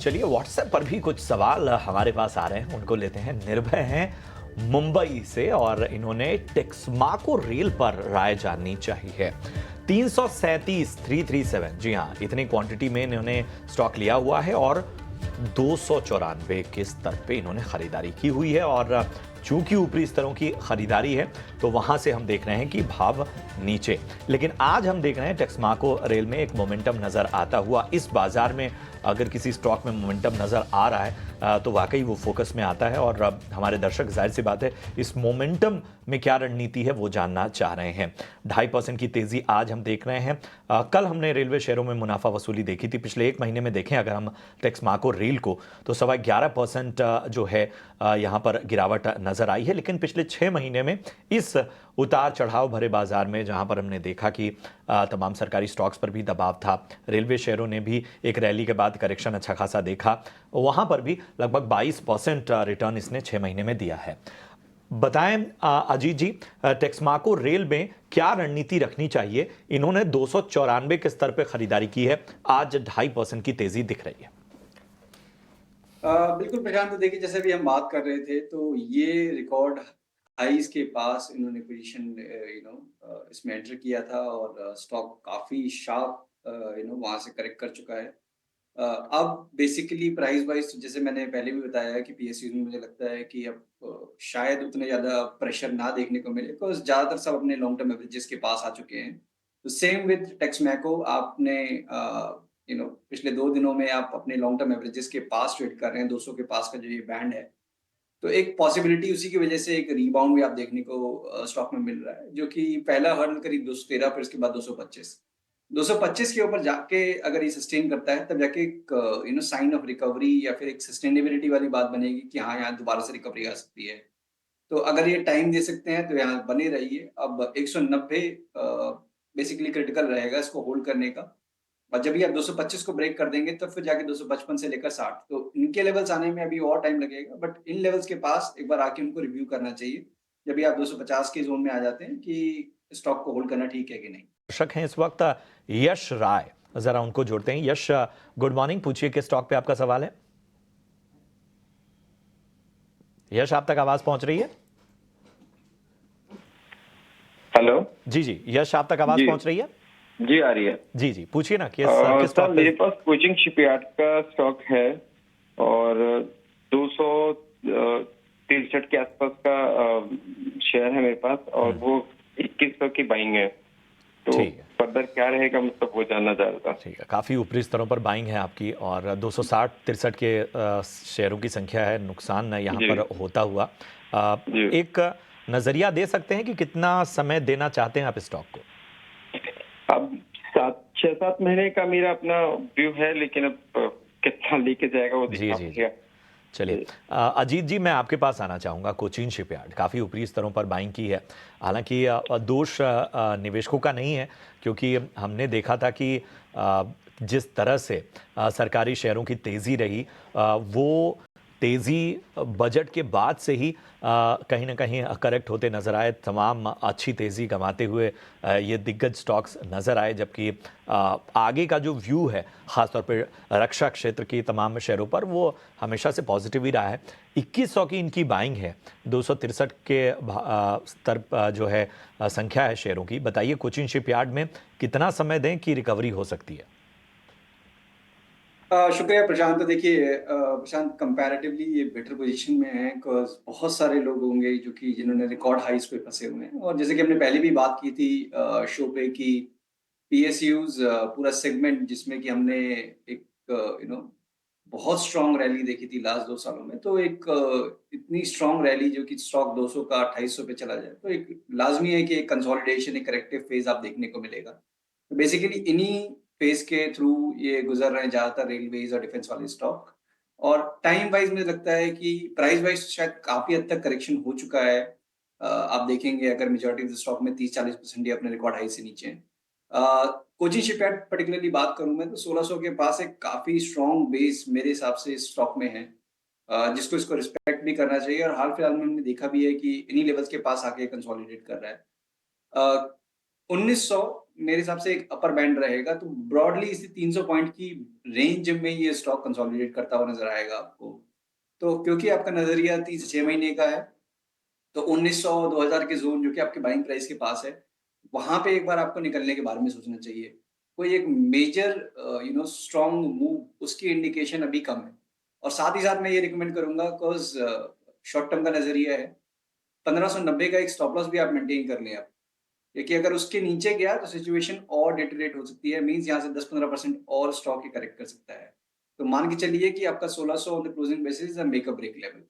चलिए व्हाट्सएप पर भी कुछ सवाल हमारे पास आ रहे हैं, उनको लेते हैं। निर्भय हैं मुंबई से और इन्होंने टेक्समाको रेल पर राय जाननी चाहिए। 337 337, जी हाँ, इतनी क्वांटिटी में इन्होंने स्टॉक लिया हुआ है और 294 के स्तर पे इन्होंने खरीदारी की हुई है। और चूंकि ऊपरी स्तरों की खरीदारी है तो वहां से हम देख रहे हैं कि भाव नीचे, लेकिन आज हम देख रहे हैं टेक्समाको रेल में एक मोमेंटम नजर आता हुआ। इस बाजार में अगर किसी स्टॉक में मोमेंटम नजर आ रहा है तो वाकई वो फोकस में आता है और हमारे दर्शक जाहिर सी बात है इस मोमेंटम में क्या रणनीति है वो जानना चाह रहे हैं। 2.5% की तेजी आज हम देख रहे हैं। कल हमने रेलवे शेयरों में मुनाफा वसूली देखी थी। पिछले एक महीने में देखें अगर हम टेक्समाको रेल को तो 11.25% जो है यहाँ पर गिरावट नजर आई है। लेकिन पिछले 6 महीने में इस उतार चढ़ाव भरे बाजार में जहां पर हमने देखा कि तमाम सरकारी स्टॉक्स पर भी दबाव था, रेलवे शेयरों ने भी एक रैली के बाद करेक्शन अच्छा खासा देखा, वहां पर भी लगभग 22% रिटर्न इसने 6 महीने में दिया है। बताएं अजीत जी, टेक्समाको रेल में क्या रणनीति रखनी चाहिए? इन्होंने 294 के स्तर पर खरीदारी की है, आज 2.5% की तेजी दिख रही है। बिल्कुल प्रशांत, तो देखिए जैसे भी हम बात कर रहे थे तो ये रिकॉर्ड हाईज के पास इन्होंने पोजीशन इसमें एंटर किया था और स्टॉक काफ़ी शार्प वहाँ से करेक्ट कर चुका है। अब बेसिकली प्राइस वाइज जैसे मैंने पहले भी बताया है कि पीएसयू में मुझे लगता है कि अब शायद उतने ज़्यादा प्रेशर ना देखने को मिले बिकॉज ज़्यादातर सब अपने लॉन्ग टर्म एवरेजेस के पास आ चुके हैं। तो सेम विद टेक्समैको, आपने पिछले 2 दिनों में आप अपने लॉन्ग टर्म एवरेजेस के पास ट्रेड कर रहे हैं, 200 के पास का जो ये बैंड है। तो एक पॉसिबिलिटी उसी की वजह से एक रीबाउंड भी आप देखने को स्टॉक में मिल रहा है, जो कि पहला हर्डल करीब 213, फिर उसके बाद 225। 225 के ऊपर जाके अगर ये सस्टेन करता है तब जाके एक साइन ऑफ रिकवरी या फिर एक सस्टेनेबिलिटी वाली बात बनेगी कि हाँ, यहाँ दोबारा से रिकवरी आ सकती है। तो अगर ये टाइम दे सकते हैं तो यहाँ बने रहिए। अब 190 बेसिकली क्रिटिकल रहेगा इसको होल्ड करने का। और जब ये आप 225 को ब्रेक कर देंगे तो फिर जाके 255 से लेकर 60, तो इनके लेवल्स आने में अभी और टाइम लगेगा, बट इन लेवल्स के पास एक बार आके उनको रिव्यू करना चाहिए जब ये आप 250 के जोन में आ जाते हैं कि स्टॉक को होल्ड करना ठीक है कि नहीं। दर्शक हैं इस वक्त यश राय, जरा उनको जोड़ते हैं। यश, गुड मॉर्निंग, पूछिए कि स्टॉक पे आपका सवाल है। यश, आप तक आवाज पहुंच रही है? हेलो जी जी यश, आप तक आवाज पहुंच रही है? जी, आ रही है। जी जी, पूछिए ना किस स्टॉक पे? मेरे पास कोचिंग शिपयार्ड का स्टॉक है और 263 के आसपास का शेयर है मेरे पास और वो 2100 की बाइंग है। तो फर्दर क्या रहेगा, मतलब वो जानना चाह रहा था। ठीक है, काफ़ी ऊपरी स्तरों पर बाइंग है आपकी और 260-63 के शेयरों की संख्या है। नुकसान यहाँ पर होता हुआ एक नजरिया दे सकते हैं कि कितना समय देना चाहते हैं आप स्टॉक को? अब 6-7 महीने का मेरा अपना व्यू है, लेकिन अब कितना लेके जाएगा वो देखना पड़ेगा। चलिए अजीत जी, मैं आपके पास आना चाहूँगा। कोचीन शिपयार्ड काफ़ी ऊपरी स्तरों पर बाइंग की है, हालांकि दोष निवेशकों का नहीं है, क्योंकि हमने देखा था कि जिस तरह से सरकारी शेयरों की तेज़ी रही वो तेज़ी बजट के बाद से ही कहीं ना कहीं करेक्ट होते नजर आए। तमाम अच्छी तेज़ी गंवाते हुए ये दिग्गज स्टॉक्स नज़र आए, जबकि आगे का जो व्यू है ख़ासतौर पर रक्षा क्षेत्र की तमाम शेयरों पर वो हमेशा से पॉजिटिव ही रहा है। 2100 की इनकी बाइंग है, 263 के स्तर जो है संख्या है शेयरों की। बताइए कोचीन शिपयार्ड में कितना समय दें कि रिकवरी हो सकती है? शुक्रिया प्रशांत। तो देखिए प्रशांत, कंपैरेटिवली ये बेटर पोजीशन में है बिकॉज बहुत सारे लोग होंगे जो कि जिन्होंने रिकॉर्ड हाइस पे फंसे हुए हैं, और जैसे कि हमने पहले भी बात की थी शो पे कि पीएसयूज पूरा सेगमेंट जिसमें कि हमने एक बहुत स्ट्रांग रैली देखी थी लास्ट 2 सालों में, तो एक इतनी स्ट्रांग रैली जो कि स्टॉक 200 का 2800 पे चला जाए, तो एक लाजमी है कि एक कंसोलिडेशन, एक करेक्टिव फेज आप देखने को मिलेगा। तो बेसिकली इन्हीं फेज के थ्रू ये गुजर रहे हैं ज्यादातर रेलवेज और डिफेंस वाले स्टॉक। और टाइम वाइज मुझे लगता है कि प्राइस वाइज शायद काफी हद तक करेक्शन हो चुका है। आप देखेंगे अगर मेजोरिटी ऑफ द स्टॉक में 30-40% ही अपने रिकॉर्ड हाई से नीचे हैं। कोचिन शिपयार्ड पर्टिकुलरली बात करूं मैं तो 1600 के पास एक काफी स्ट्रॉन्ग बेस मेरे हिसाब से इस स्टॉक में है, जिसको इसको रिस्पेक्ट भी करना चाहिए। और हाल फिलहाल में हमने देखा भी है कि इन्हीं लेवल्स के पास आके कंसोलिडेट कर रहा है। 1900 मेरे हिसाब से एक अपर बैंड रहेगा, तो ब्रॉडली इसी 300 पॉइंट की रेंज में ये स्टॉक कंसोलिडेट करता हुआ नजर आएगा आपको। तो क्योंकि आपका नजरिया 3 से 6 महीने का है, तो 1900-2000 के जोन जो कि आपके बाइंग प्राइस के पास है, वहां पे एक बार आपको निकलने के बारे में सोचना चाहिए। कोई एक मेजर स्ट्रॉन्ग मूव उसकी इंडिकेशन अभी कम है। और साथ ही साथ मैं ये रिकमेंड करूंगा, बिकॉज शॉर्ट टर्म का नजरिया है, 1590 का एक स्टॉप लॉस भी आप मेंटेन कर लें आप, क्योंकि अगर उसके नीचे गया तो सिचुएशन और डिटेरिएट हो सकती है, मींस यहाँ से 10-15% और स्टॉक ही करेक्ट कर सकता है। तो मान के चलिए कि आपका 1600 on the closing basis make a break level.